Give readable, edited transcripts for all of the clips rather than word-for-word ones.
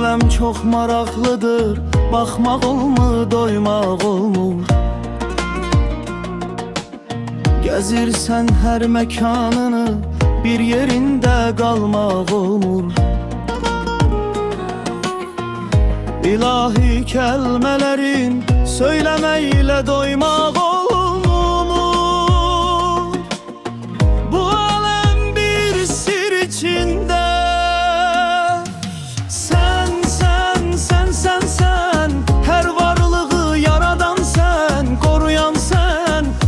Alem çok maraqlıdır, baxmaq olmur, doymaq olmur. Gəzirsən hər məkanını, bir yerində qalmaq olmur. İlahi kəlmələrin söyləməklə doymaq olmur. Bu aləm bir sir içində.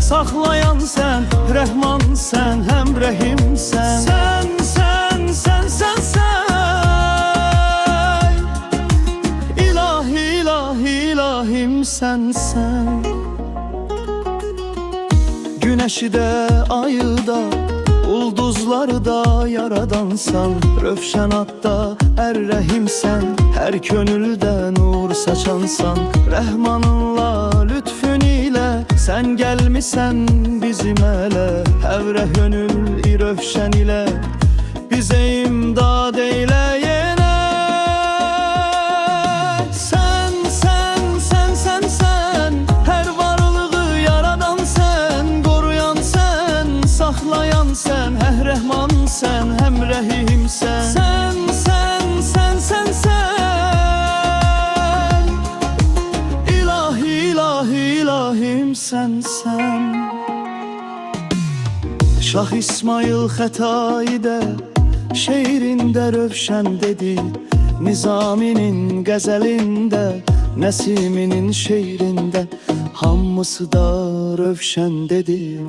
Saxlayan sən, Rəhman sən, həm rəhim sən. Sən İlahi, ilahi, ilahim sənsən. Günəşi də, ayı da, ulduzları da yaradansan. Rövşən adda ər-rəhimsən, hər könüldə nur saçansan. Rəhmanınla, lütfün ilə sən gəlmisən bizim ələ. Həvrə hönül rövşən ilə bizə imdad eylə yenə. Sən hər varlığı yaradan sən, qoruyan sən, saxlayan sən, həm rəhman sən, həm rəhim sən. Sən İlahi, ilahi, ilahim sənsən. Şah İsmail Xətai də şeirində rövşən dedi. Nizaminin qəzəlində, Nəsiminin şeirində hamısı da rövşən dedi.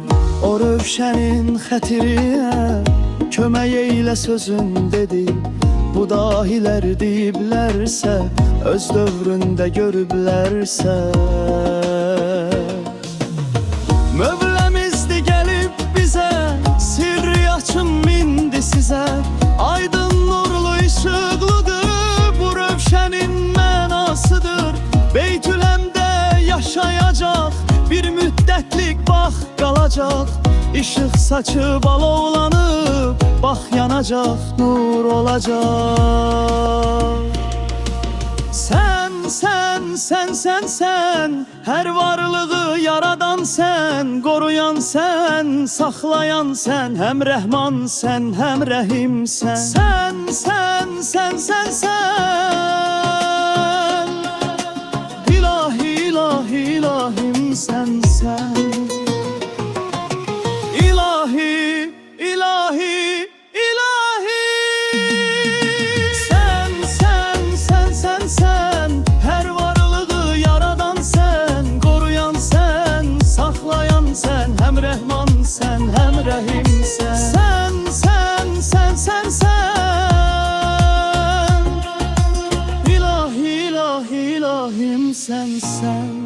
O rövşənin xətirinə kömək eylə sözün dedi. Bu dahilər deyiblərsə, öz dövründə görüblərsə. Mövləmizdi gəlib bizə, sirri açım indi sizə. Aydın nurlu işıqlıdır, bu rövşənin mənasıdır. Beytüləmdə yaşayacaq, bir müddətlik bax qalacaq. İşıq saçıb alovlanıb, bax yanacaq, nur olacaq. Sən, hər varlığı yaradan sən, qoruyan sən, saxlayan sən, həm rəhman sən, həm rəhim sən. Sən İlahi, ilahi, ilahim sənsən. İlahi, ilahi, ilahi. Sən hər varlığı yaradan sən, qoruyan sən, saxlayan sən, həm rəhman sən, həm rəhim sən. Sən İlahi, ilahi, ilahim sənsən.